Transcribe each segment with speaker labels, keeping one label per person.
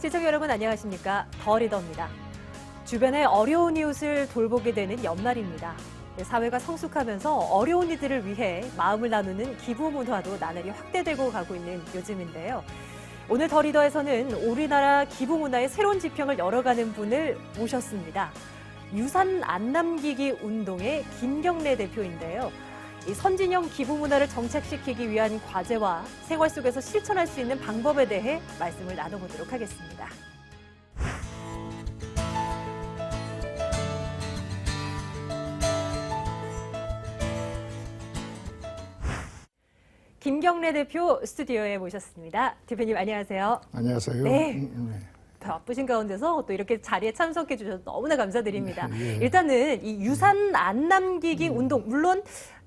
Speaker 1: 시청자 여러분 안녕하십니까? 더 리더입니다. 주변의 어려운 이웃을 돌보게 되는 연말입니다. 사회가 성숙하면서 어려운 이들을 위해 마음을 나누는 기부 문화도 나날이 확대되고 가고 있는 요즘인데요. 오늘 더 리더에서는 우리나라 기부 문화의 새로운 지평을 열어가는 분을 모셨습니다. 유산 안 남기기 운동의 김경래 대표인데요. 이 선진형 기부 문화를 정착시키기 위한 과제와 생활 속에서 실천할 수 있는 방법에 대해 말씀을 나눠보도록 하겠습니다. 김경래 대표 스튜디오에 모셨습니다. 대표님 안녕하세요.
Speaker 2: 안녕하세요.
Speaker 1: 네. 바쁘신 가운데서 또 이렇게 자리에 참석해 주셔서 너무나 감사드립니다.
Speaker 2: 예.
Speaker 1: 일단은 이 유산 안 남기기 운동, 물론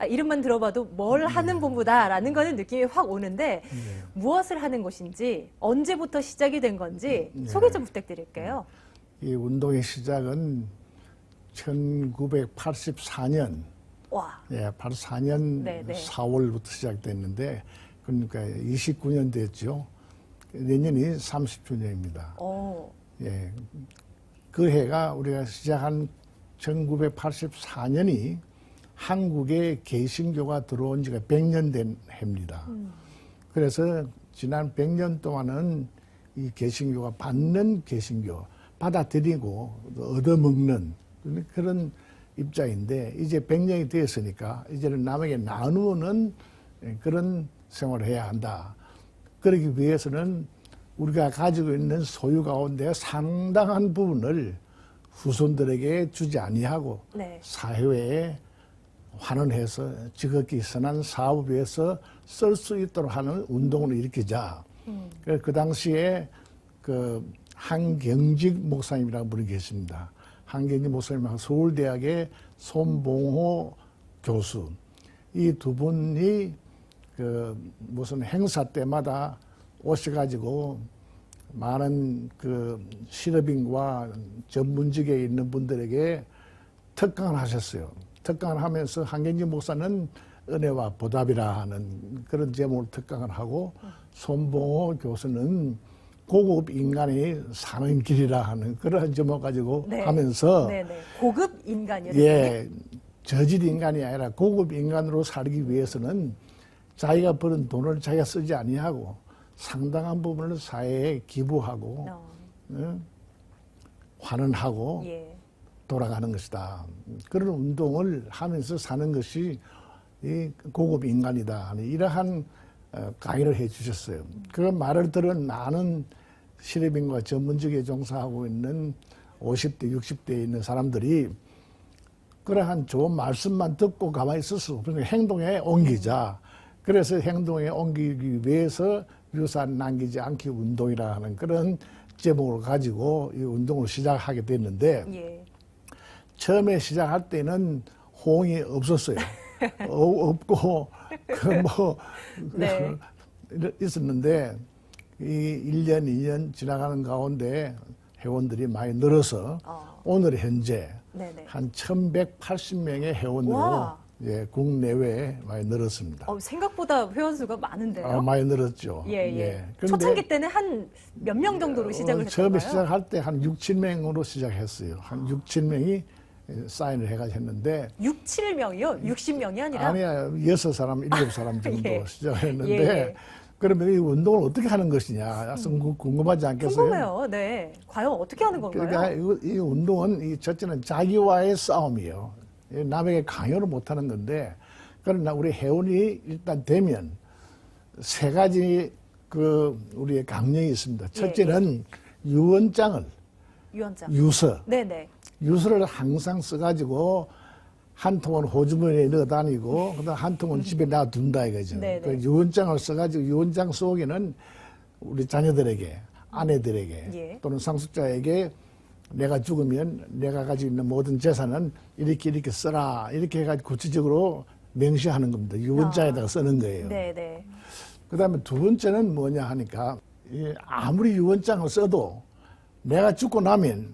Speaker 1: 이름만 들어봐도 뭘 하는 본부다라는 거는 느낌이 확 오는데 무엇을 하는 것인지 언제부터 시작이 된 건지 소개 좀 부탁드릴게요.
Speaker 2: 이 운동의 시작은 1984년,
Speaker 1: 와.
Speaker 2: 84년
Speaker 1: 네네.
Speaker 2: 4월부터 시작됐는데 그러니까 29년 됐죠. 내년이 30주년입니다.
Speaker 1: 오.
Speaker 2: 예, 그 해가 우리가 시작한 1984년이 한국에 개신교가 들어온 지가 100년 된 해입니다. 그래서 지난 100년 동안은 이 개신교가 받는 개신교, 받아들이고 얻어먹는 그런 입장인데 이제 100년이 되었으니까 이제는 남에게 나누는 그런 생활을 해야 한다. 그러기 위해서는 우리가 가지고 있는 소유 가운데 상당한 부분을 후손들에게 주지 아니하고
Speaker 1: 네.
Speaker 2: 사회에 환원해서 지극히 선한 사업을 위해서 쓸 수 있도록 하는 운동을 일으키자. 그 당시에 그 한경직 목사님이라는 분이 계십니다. 한경직 목사님하고 서울대학의 손봉호 교수. 이 두 분이 그 무슨 행사 때마다 오셔가지고 많은 그 실업인과 전문직에 있는 분들에게 특강을 하셨어요. 특강을 하면서 한경직 목사는 은혜와 보답이라 하는 그런 제목으로 특강을 하고 손봉호 교수는 고급 인간이 사는 길이라 하는 그런 제목 가지고
Speaker 1: 네.
Speaker 2: 하면서
Speaker 1: 네네. 고급 인간이요.
Speaker 2: 예, 저질 인간이 아니라 고급 인간으로 살기 위해서는 자기가 버는 돈을 자기가 쓰지 아니하고 상당한 부분을 사회에 기부하고 환원하고
Speaker 1: 예.
Speaker 2: 돌아가는 것이다. 그런 운동을 하면서 사는 것이 이 고급 인간이다 하는 이러한 강의를 해 주셨어요. 그 말을 들은 많은 실업인과 전문직에 종사하고 있는 50대, 60대에 있는 사람들이 그러한 좋은 말씀만 듣고 가만히 있을 수 없으니까 행동에 옮기자. 그래서 행동에 옮기기 위해서 유산 남기지 않기 운동이라 하는 그런 제목을 가지고 이 운동을 시작하게 됐는데
Speaker 1: 예.
Speaker 2: 처음에 시작할 때는 호응이 없었어요. 없고
Speaker 1: 네.
Speaker 2: 있었는데 이 1년, 2년 지나가는 가운데 회원들이 많이 늘어서 오늘 현재
Speaker 1: 네네.
Speaker 2: 한 1180명의 회원으로
Speaker 1: 와.
Speaker 2: 예, 국내외에 많이 늘었습니다.
Speaker 1: 생각보다 회원 수가 많은데요.
Speaker 2: 많이 늘었죠.
Speaker 1: 예.
Speaker 2: 근데
Speaker 1: 초창기 때는 한 몇 명 정도로 시작을
Speaker 2: 처음에
Speaker 1: 했던가요?
Speaker 2: 시작할 때 한 6, 7명으로 시작했어요. 한 6, 7명이 사인을 해가지고 했는데
Speaker 1: 6, 7명이요? 60명이 아니라?
Speaker 2: 아니야, 6사람, 7사람 정도
Speaker 1: 예.
Speaker 2: 시작했는데
Speaker 1: 예.
Speaker 2: 그러면 이 운동을 어떻게 하는 것이냐 궁금하지 않겠어요?
Speaker 1: 궁금해요. 네. 과연 어떻게 하는 건가요?
Speaker 2: 그러니까 이 운동은 첫째는 자기와의 싸움이에요. 남에게 강요를 못하는 건데 그러나 우리 회원이 일단 되면 세 가지 그 우리의 강령이 있습니다. 첫째는 유언장을
Speaker 1: 유언장.
Speaker 2: 유서
Speaker 1: 네네.
Speaker 2: 유서를 항상 써가지고 한 통은 호주머니에 넣어 다니고 그다음 한 통은 집에 놔둔다 이거죠.
Speaker 1: 네네.
Speaker 2: 그 유언장을 써가지고 유언장 속에는 우리 자녀들에게 아내들에게
Speaker 1: 예.
Speaker 2: 또는 상속자에게 내가 죽으면 내가 가지고 있는 모든 재산은 이렇게 써라 이렇게 해가지고 구체적으로 명시하는 겁니다. 유언장에다가 쓰는 거예요.
Speaker 1: 네네.
Speaker 2: 그다음에 두 번째는 뭐냐 하니까 아무리 유언장을 써도 내가 죽고 나면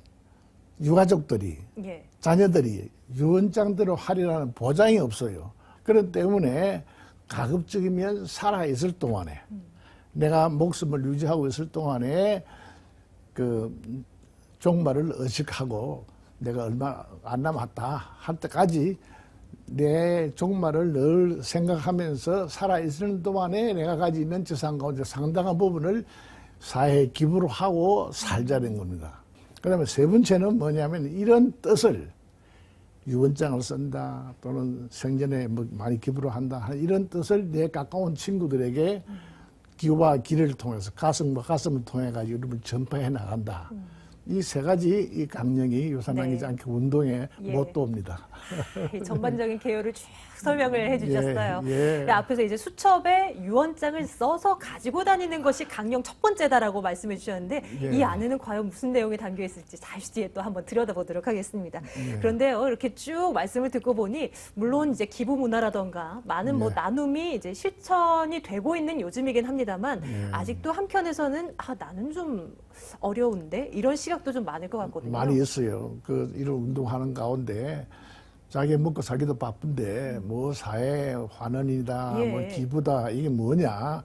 Speaker 2: 유가족들이
Speaker 1: 예.
Speaker 2: 자녀들이 유언장대로 하리라는 보장이 없어요. 그렇기 때문에 가급적이면 살아있을 동안에 내가 목숨을 유지하고 있을 동안에 그 종말을 의식하고 내가 얼마 안 남았다 할 때까지 내 종말을 늘 생각하면서 살아있는 동안에 내가 가지고 있는 재산 가운데 상당한 부분을 사회에 기부를 하고 살자는 겁니다. 그 다음에 세 번째는 뭐냐면 이런 뜻을 유언장을 쓴다 또는 생전에 뭐 많이 기부를 한다 하는 이런 뜻을 내 가까운 친구들에게 귀와 귀를 통해서 가슴과 가슴을 통해 가지고 여러분 전파해 나간다. 이 세 가지 이 강령이 유산남기지 않게 운동의 모토입니다.
Speaker 1: 이 전반적인 개요를 쭉 설명을 해주셨어요.
Speaker 2: 예.
Speaker 1: 앞에서 이제 수첩에 유언장을 써서 가지고 다니는 것이 강령 첫 번째다라고 말씀해 주셨는데
Speaker 2: 예.
Speaker 1: 이 안에는 과연 무슨 내용이 담겨 있을지 잠시 뒤에 또 한번 들여다보도록 하겠습니다. 그런데요, 이렇게 쭉 말씀을 듣고 보니 물론 이제 기부 문화라던가 많은 뭐 나눔이 이제 실천이 되고 있는 요즘이긴 합니다만 아직도 한편에서는 나는 좀 어려운데 이런 시각도 좀 많을 것 같거든요.
Speaker 2: 많이 있어요. 그 이런 운동하는 가운데 자기 먹고 살기도 바쁜데 뭐 사회 환원이다,
Speaker 1: 예.
Speaker 2: 뭐 기부다 이게 뭐냐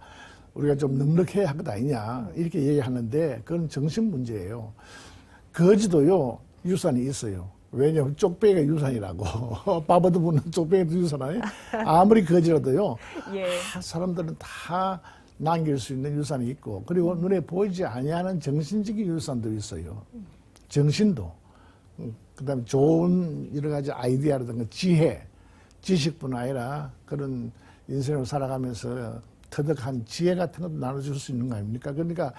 Speaker 2: 우리가 좀 넉넉해야 할 것 아니냐 이렇게 얘기하는데 그건 정신 문제예요. 거지도요 유산이 있어요. 왜냐하면 쪽배기가 유산이라고. 밥 얻어먹는 쪽배기도 유산 아니에요? 아무리 거지라도요.
Speaker 1: 예.
Speaker 2: 사람들은 다 남길 수 있는 유산이 있고 그리고 눈에 보이지 아니하는 정신적인 유산도 있어요. 정신도. 그다음에 좋은 여러 가지 아이디어라든가 지혜, 지식뿐 아니라 그런 인생을 살아가면서 터득한 지혜 같은 것도 나눠줄 수 있는 거 아닙니까? 그러니까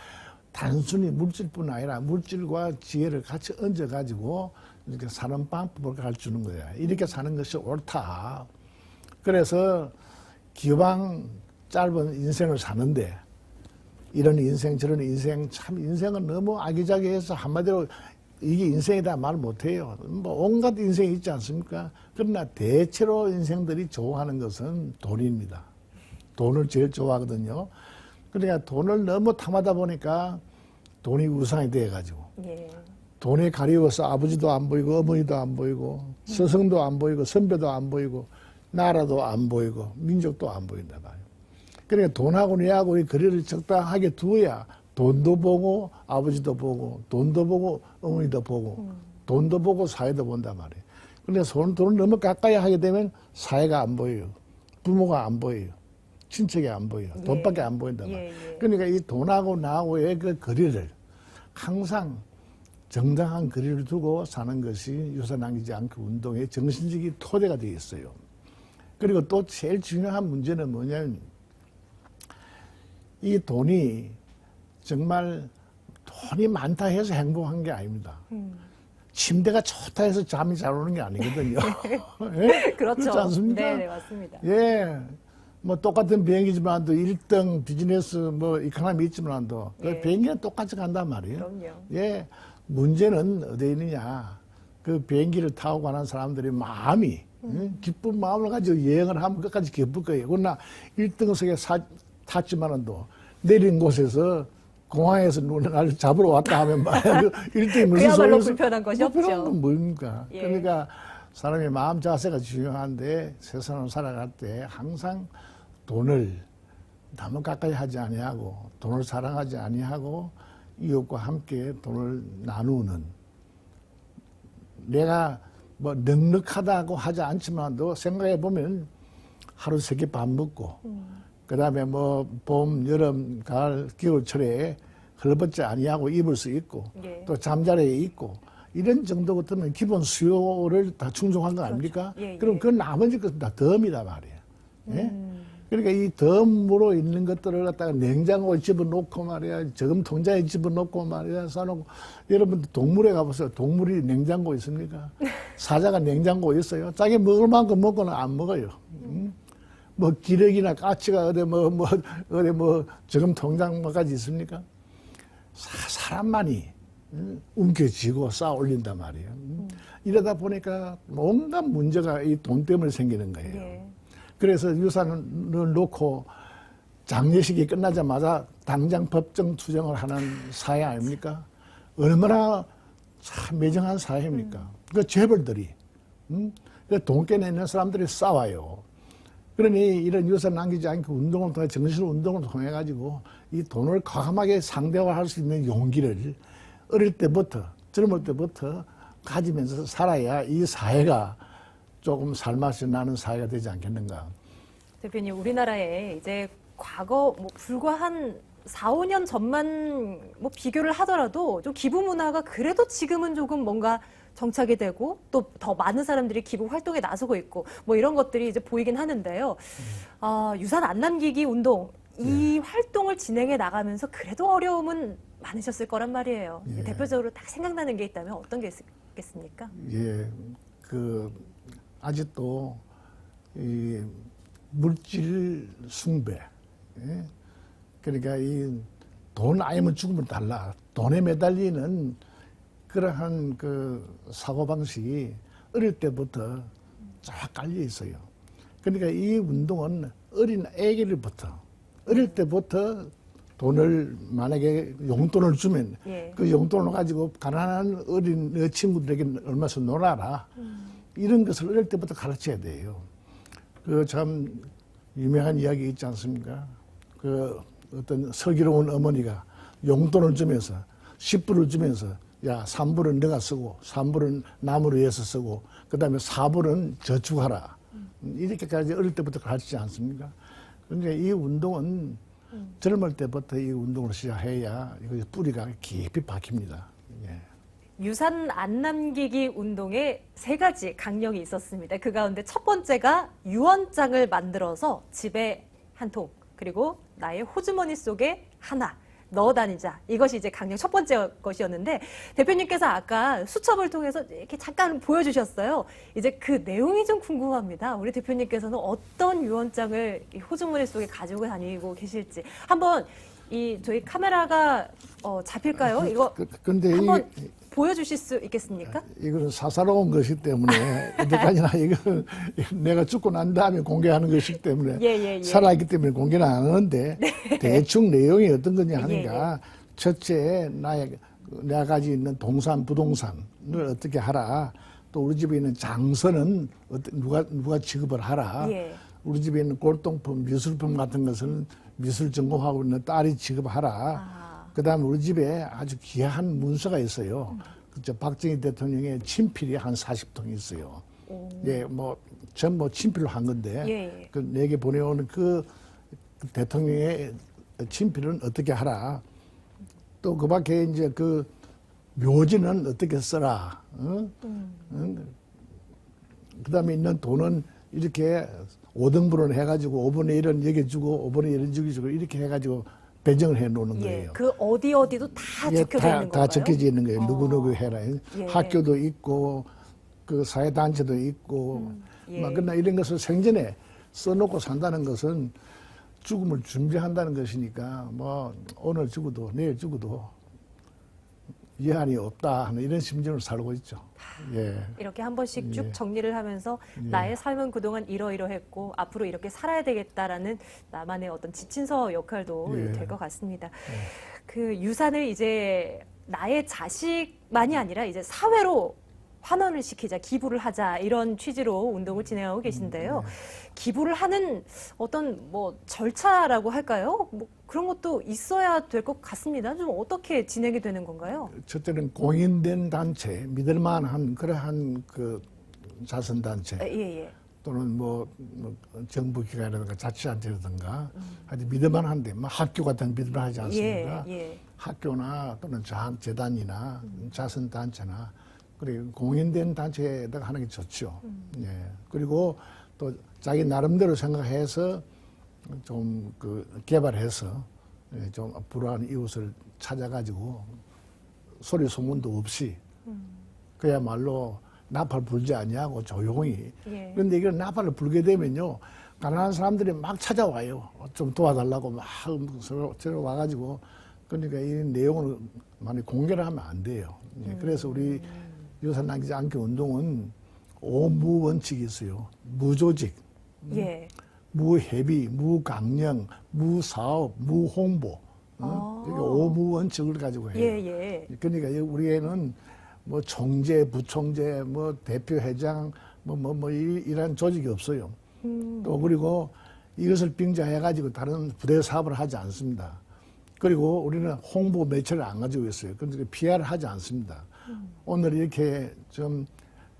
Speaker 2: 단순히 물질뿐 아니라 물질과 지혜를 같이 얹어가지고 이렇게 사는 방법을 가르치는 거야. 이렇게 사는 것이 옳다. 그래서 기왕 짧은 인생을 사는데 이런 인생 저런 인생 참 인생은 너무 아기자기해서 한마디로 이게 인생이다 말 못해요. 뭐 온갖 인생이 있지 않습니까? 그러나 대체로 인생들이 좋아하는 것은 돈입니다. 돈을 제일 좋아하거든요. 그러니까 돈을 너무 탐하다 보니까 돈이 우상이 돼가지고
Speaker 1: 예.
Speaker 2: 돈에 가리워서 아버지도 안 보이고 어머니도 안 보이고 스승도 안 보이고 선배도 안 보이고 나라도 안 보이고 민족도 안 보인다 말이에요. 그러니까 돈하고 뇌하고 이 거리를 적당하게 두어야 돈도 보고 아버지도 보고 돈도 보고 어머니도 보고 돈도 보고 사회도 본단 말이에요. 그런데 돈을 너무 가까이 하게 되면 사회가 안 보여요. 부모가 안 보여요. 친척이 안 보여요. 돈밖에 안 보인단 말이에요. 그러니까 이 돈하고 나하고의 그 거리를 항상 정당한 거리를 두고 사는 것이 유산 남기지 않고 운동의 정신적인 토대가 되어 있어요. 그리고 또 제일 중요한 문제는 뭐냐면 이 돈이 정말 돈이 많다 해서 행복한 게 아닙니다. 침대가 좋다 해서 잠이 잘 오는 게 아니거든요. 예?
Speaker 1: 그렇죠.
Speaker 2: 그렇지 않습니까?
Speaker 1: 네, 맞습니다.
Speaker 2: 예. 뭐 똑같은 비행기지만도 1등 비즈니스 뭐 이코노미 있지만도 그 비행기는 똑같이 간단 말이에요.
Speaker 1: 그럼요.
Speaker 2: 예. 문제는 어디에 있느냐. 그 비행기를 타고 가는 사람들의 마음이 기쁜 마음을 가지고 여행을 하면 끝까지 기쁠 거예요. 그러나 1등석에 탔지만도 내린 곳에서 공항에서 누가 나를 잡으러 왔다 하면 말이야. 1등이 무슨
Speaker 1: 그야말로
Speaker 2: 소리에서
Speaker 1: 불편한 것이 없죠.
Speaker 2: 불편한 건 뭡니까?
Speaker 1: 예.
Speaker 2: 그러니까 사람의 마음 자세가 중요한데 세상을 살아갈 때 항상 돈을 너무 가까이 하지 아니하고 돈을 사랑하지 아니하고 이웃과 함께 돈을 나누는 내가 뭐 넉넉하다고 하지 않지만도 생각해 보면 하루 3끼 밥 먹고 그다음에 뭐 봄, 여름, 가을, 겨울철에 헐벗지 아니하고 입을 수 있고 또 잠자리에 있고 이런 정도 같으면 기본 수요를 다 충족한 거 아닙니까?
Speaker 1: 그렇죠.
Speaker 2: 그럼 그 나머지 것은 다 덤이다 말이에요. 예? 그러니까 이 덤으로 있는 것들을 갖다가 냉장고에 집어넣고 말이야, 저금 통장에 집어넣고 말이야, 써놓고 여러분들 동물에 가보세요. 동물이 냉장고 있습니까? 사자가 냉장고 있어요. 자기 먹을 만큼 먹고는 안 먹어요. 뭐 기력이나 가치가 어디 뭐 저금 통장까지 있습니까? 사람만이 움켜쥐고 쌓아 올린단 말이에요. 이러다 보니까 온갖 문제가 이 돈 때문에 생기는 거예요. 그래서 유산을 놓고 장례식이 끝나자마자 당장 법정 투쟁을 하는 사회 아닙니까? 얼마나 참 매정한 사회입니까? 그 재벌들이, 그 돈 깨내는 사람들이 싸워요. 그러니 이런 유산 남기지 않고 운동을 통해 정신 운동을 통해 가지고 이 돈을 과감하게 상대화할 수 있는 용기를 어릴 때부터, 젊을 때부터 가지면서 살아야 이 사회가 조금 살맛이 나는 사회가 되지 않겠는가.
Speaker 1: 대표님, 우리나라에 이제 과거 뭐 불과 한 4, 5년 전만 뭐 비교를 하더라도 좀 기부 문화가 그래도 지금은 조금 뭔가 정착이 되고 또 더 많은 사람들이 기부 활동에 나서고 있고 뭐 이런 것들이 이제 보이긴 하는데요. 유산 안 남기기 운동 이 활동을 진행해 나가면서 그래도 어려움은 많으셨을 거란 말이에요.
Speaker 2: 예.
Speaker 1: 대표적으로 딱 생각나는 게 있다면 어떤 게 있겠습니까?
Speaker 2: 예, 아직도 이 물질 숭배, 예? 그러니까 이 돈 아니면 죽으면 달라. 돈에 매달리는 그러한 그 사고방식이 어릴 때부터 쫙 깔려 있어요. 그러니까 이 운동은 어린 애기를부터, 어릴 때부터 돈을 만약에 용돈을 주면
Speaker 1: 예.
Speaker 2: 그 용돈을 가지고 가난한 어린 내 친구들에게 얼마서 놀아라. 이런 것을 어릴 때부터 가르쳐야 돼요. 그 참 유명한 이야기 있지 않습니까? 그 어떤 슬기로운 어머니가 용돈을 주면서 10불을 주면서 야 3불은 내가 쓰고 3불은 남을 위해서 쓰고 그다음에 4불은 저축하라. 이렇게까지 어릴 때부터 가르치지 않습니까? 그러니까 이 운동은 젊을 때부터 이 운동을 시작해야 이거 뿌리가 깊이 박힙니다. 예.
Speaker 1: 유산 안 남기기 운동에 3가지 강령이 있었습니다. 그 가운데 첫 번째가 유언장을 만들어서 집에 한 통, 그리고 나의 호주머니 속에 하나 넣어 다니자. 이것이 이제 강령 첫 번째 것이었는데 대표님께서 아까 수첩을 통해서 이렇게 잠깐 보여주셨어요. 이제 그 내용이 좀 궁금합니다. 우리 대표님께서는 어떤 유언장을 이 호주머니 속에 가지고 다니고 계실지 한번 저희 카메라가 잡힐까요? 이거
Speaker 2: 근데
Speaker 1: 한번 보여주실 수 있겠습니까?
Speaker 2: 이거는 사사로운 것이기 때문에 어떡하냐 이거 내가 죽고 난 다음에 공개하는 것이기 때문에
Speaker 1: 예.
Speaker 2: 살아있기 때문에 공개는 안 하는데 대충 내용이 어떤 거냐 하니까 첫째 내가 가지고 있는 부동산을 어떻게 하라. 또 우리 집에 있는 장서는 누가 취급을 하라.
Speaker 1: 예.
Speaker 2: 우리 집에 있는 골동품, 미술품 같은 것은 미술 전공하고 있는 딸이 취급하라. 그다음에 우리 집에 아주 귀한 문서가 있어요. 그저 박정희 대통령의 친필이 한 40통이 있어요. 예, 전부 친필로 한 건데
Speaker 1: 예.
Speaker 2: 그 내게 보내오는 그 대통령의 친필은 어떻게 하라. 또 그밖에 이제 그 묘지는 어떻게 써라. 그다음에 있는 돈은 이렇게 5등분을 해가지고 5분의 1은 여기 주고 5분의 1은 저기 주고 이렇게 해가지고 배정을 해 놓는 거예요.
Speaker 1: 그 어디도 다 적혀져 있는 건가요?
Speaker 2: 다 적혀져 있는 거예요. 누구누구 해라.
Speaker 1: 예.
Speaker 2: 학교도 있고 그 사회단체도 있고 막 그러나 이런 것을 생전에 써놓고 산다는 것은 죽음을 준비한다는 것이니까 뭐 오늘 죽어도 내일 죽어도 예한이 없다 하는 이런 심정을 살고 있죠. 예.
Speaker 1: 이렇게 한 번씩 쭉
Speaker 2: 예.
Speaker 1: 정리를 하면서 나의 삶은 그동안 이러이러했고 앞으로 이렇게 살아야 되겠다라는 나만의 어떤 지침서 역할도
Speaker 2: 예.
Speaker 1: 될 것 같습니다. 그 유산을 이제 나의 자식만이 아니라 이제 사회로 환원을 시키자, 기부를 하자 이런 취지로 운동을 진행하고 계신데요. 기부를 하는 어떤 뭐 절차라고 할까요? 뭐 그런 것도 있어야 될 것 같습니다. 좀 어떻게 진행이 되는 건가요?
Speaker 2: 첫째는 공인된 단체, 믿을만한 그러한 그 자선단체
Speaker 1: 예.
Speaker 2: 또는 뭐 정부기관이라든가 자치단체라든가 하여튼 믿을만한데 뭐 학교 같은 거 믿을만하지 않습니까?
Speaker 1: 예.
Speaker 2: 학교나 또는 재단이나 자선단체나 그리고 공인된 단체에다가 하는 게 좋죠. 예. 그리고 또 자기 나름대로 생각해서 좀 개발해서 좀 불우한 이웃을 찾아가지고 소리 소문도 없이 그야말로 나팔 불지 아니하고 조용히.
Speaker 1: 예.
Speaker 2: 그런데 이걸 나팔을 불게 되면요. 가난한 사람들이 막 찾아와요. 좀 도와달라고 막 저러 와가지고. 그러니까 이 내용을 많이 공개를 하면 안 돼요. 예. 그래서 우리 유산 남기지 않기 운동은 5무원칙이 있어요. 무조직,
Speaker 1: 예.
Speaker 2: 무회비, 무강령, 무사업, 무홍보. 이게 5무원칙을 가지고 해요.
Speaker 1: 예.
Speaker 2: 그러니까 우리에는 뭐 총재, 부총재, 뭐 대표회장, 이런 조직이 없어요. 또 그리고 이것을 빙자해가지고 다른 부대 사업을 하지 않습니다. 그리고 우리는 홍보 매체를 안 가지고 있어요. 그런데 PR을 하지 않습니다. 오늘 이렇게 좀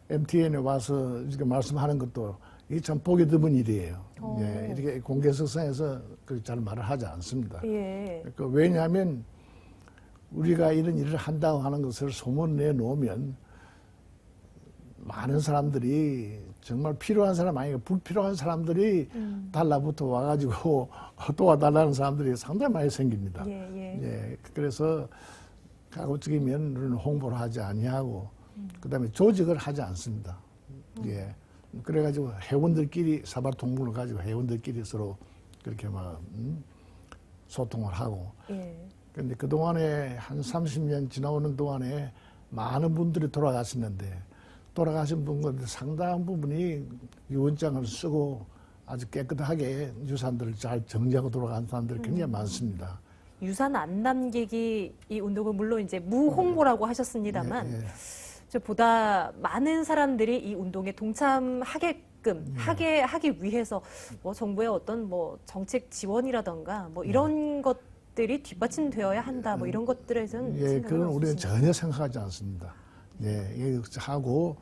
Speaker 2: MTN에 와서 이렇게 말씀하는 것도 이게 참 보기 드문 일이에요. 예, 이렇게 공개석상에서 잘 말을 하지 않습니다.
Speaker 1: 예.
Speaker 2: 왜냐하면 우리가 이런 일을 한다고 하는 것을 소문내 놓으면 많은 사람들이 정말 필요한 사람 아니고 불필요한 사람들이 달라붙어 와가지고 도와달라는 사람들이 상당히 많이 생깁니다. 예, 그래서 가급적이면 우리는 홍보를 하지 아니하고 그다음에 조직을 하지 않습니다. 예, 그래가지고 회원들끼리 사발 통분을 가지고 회원들끼리 서로 그렇게 막 소통을 하고. 그런데 그 동안에 한 30년 지나오는 동안에 많은 분들이 돌아가셨는데. 돌아가신 분들 상당한 부분이 유언장을 쓰고 아주 깨끗하게 유산들을 잘 정리하고 돌아간 사람들이 굉장히 많습니다.
Speaker 1: 유산 안 남기기 이 운동은 물론 이제 무홍보라고 하셨습니다만 보다 많은 사람들이 이 운동에 동참하게끔 하기 위해서 뭐 정부의 어떤 뭐 정책 지원이라던가 뭐 이런 것들이 뒷받침되어야 한다 뭐 이런 것들에서는
Speaker 2: 그건 우리는 전혀 생각하지 않습니다. 예, 하고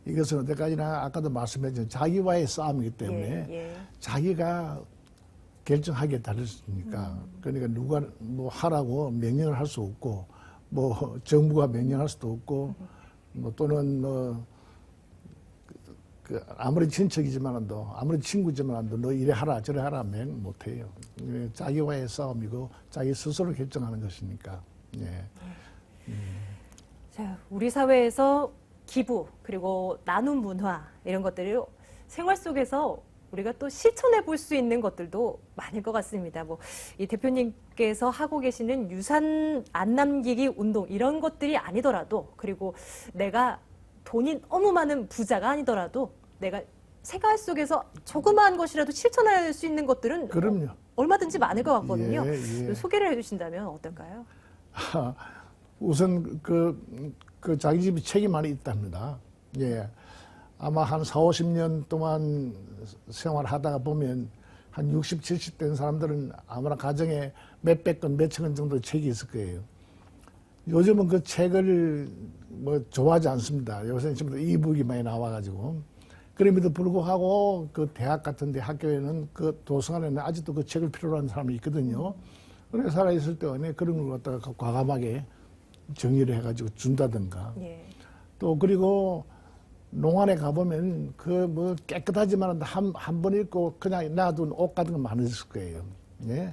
Speaker 2: 이것은 어때까지나 아까도 말씀했지만 자기와의 싸움이기 때문에 자기가 결정하기에 다르니까 그러니까 누가 뭐 하라고 명령을 할 수 없고 뭐 정부가 명령할 수도 없고 뭐 또는 뭐 아무리 친척이지만도 아무리 친구지만도 너 이래 하라 저래 하라 맹 못해요. 자기와의 싸움이고 자기 스스로 결정하는 것이니까.
Speaker 1: 자, 우리 사회에서 기부 그리고 나눔 문화 이런 것들을 생활 속에서 우리가 또 실천해 볼 수 있는 것들도 많을 것 같습니다. 뭐 이 대표님께서 하고 계시는 유산 안 남기기 운동 이런 것들이 아니더라도 그리고 내가 돈이 너무 많은 부자가 아니더라도 내가 생활 속에서 조그마한 것이라도 실천할 수 있는 것들은
Speaker 2: 그럼요.
Speaker 1: 얼마든지 많을 것 같거든요. 소개를 해주신다면 어떨까요?
Speaker 2: 우선 그 자기 집이 책임 안에 있답니다. 예. 아마 한 4, 50년 동안 생활하다가 보면 한 60, 70 된 사람들은 아무나 가정에 몇백 건, 몇천 건 정도 책이 있을 거예요. 요즘은 그 책을 뭐 좋아하지 않습니다. 요새는 지금 이북이 많이 나와가지고. 그럼에도 불구하고 그 대학 같은 데 학교에는 그 도서관에는 아직도 그 책을 필요로 하는 사람이 있거든요. 그래서 살아있을 때 그런 걸 갖다가 과감하게 정리를 해가지고 준다든가. 또 그리고 농안에 가보면 그 뭐 깨끗하지만 한 번 입고 그냥 놔둔 옷 같은 거 많으실 거예요. 예.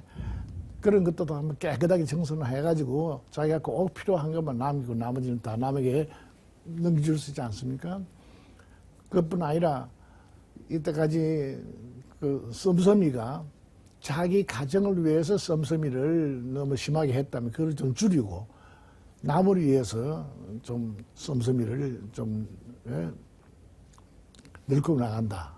Speaker 2: 그런 것도 한번 깨끗하게 정돈을 해가지고 자기가 그 옷 필요한 것만 남기고 나머지는 다 남에게 넘겨줄 수 있지 않습니까? 그것뿐 아니라 이때까지 그 썸썸이가 자기 가정을 위해서 썸썸이를 너무 심하게 했다면 그걸 좀 줄이고 남을 위해서 좀 썸썸이를 좀 늙고 나간다.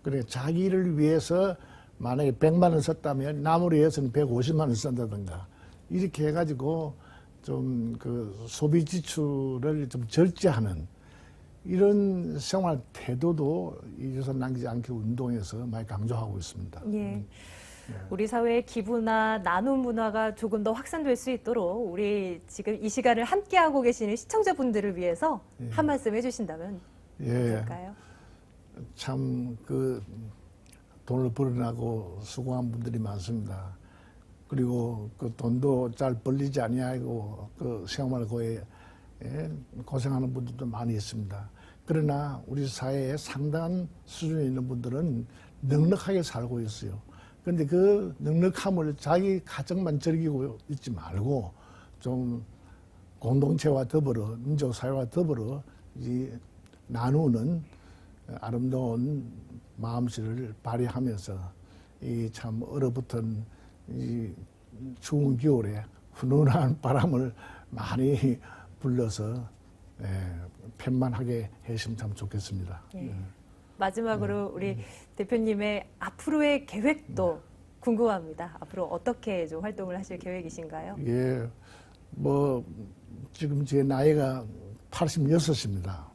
Speaker 2: 그래 자기를 위해서 만약에 100만 원 썼다면 남을 위해서는 150만 원 쓴다든가 이렇게 해가지고 좀 그 소비 지출을 좀 절제하는 이런 생활 태도도 이 유산 남기지 않기 운동에서 많이 강조하고 있습니다.
Speaker 1: 우리 사회의 기부나 나눔 문화가 조금 더 확산될 수 있도록 우리 지금 이 시간을 함께하고 계시는 시청자분들을 위해서 한 말씀 해주신다면 어떨까요?
Speaker 2: 참 그 돈을 벌어나고 수고한 분들이 많습니다. 그리고 그 돈도 잘 벌리지 아니하고 그 생활을 거의 고생하는 분들도 많이 있습니다. 그러나 우리 사회에 상당한 수준에 있는 분들은 넉넉하게 살고 있어요. 그런데 그 넉넉함을 자기 가정만 즐기고 있지 말고 좀 공동체와 더불어 민족 사회와 더불어 이 나누는 아름다운 마음씨를 발휘하면서 이 참 얼어붙은 이 추운 겨울에 훈훈한 바람을 많이 불러서 편만하게 해주시면 참 좋겠습니다.
Speaker 1: 마지막으로 우리 대표님의 앞으로의 계획도 궁금합니다. 앞으로 어떻게 좀 활동을 하실 계획이신가요?
Speaker 2: 뭐 지금 제 나이가 86입니다.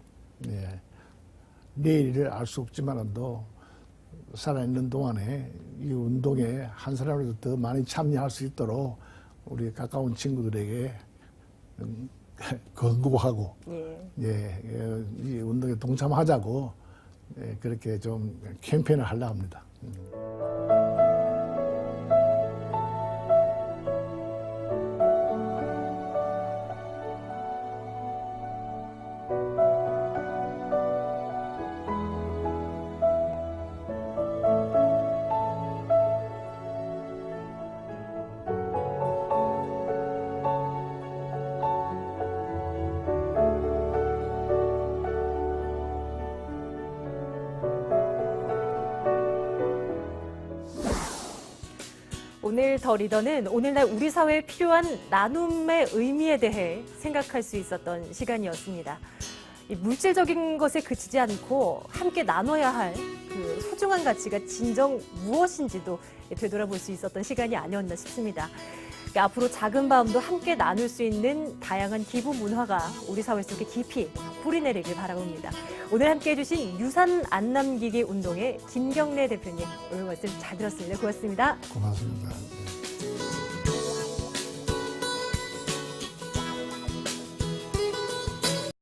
Speaker 2: 내일을 알 수 없지만도 살아있는 동안에 이 운동에 한 사람이라도 더 많이 참여할 수 있도록 우리 가까운 친구들에게 권고하고 이 운동에 동참하자고 그렇게 좀 캠페인을 하려고 합니다.
Speaker 1: 오늘 더 리더는 오늘날 우리 사회에 필요한 나눔의 의미에 대해 생각할 수 있었던 시간이었습니다. 이 물질적인 것에 그치지 않고 함께 나눠야 할 그 소중한 가치가 진정 무엇인지도 되돌아볼 수 있었던 시간이 아니었나 싶습니다. 앞으로 작은 마음도 함께 나눌 수 있는 다양한 기부 문화가 우리 사회 속에 깊이 뿌리내리길 바라봅니다. 오늘 함께해 주신 유산 안 남기기 운동의 김경래 대표님, 오늘 말씀 잘 들었습니다. 고맙습니다.
Speaker 2: 고맙습니다.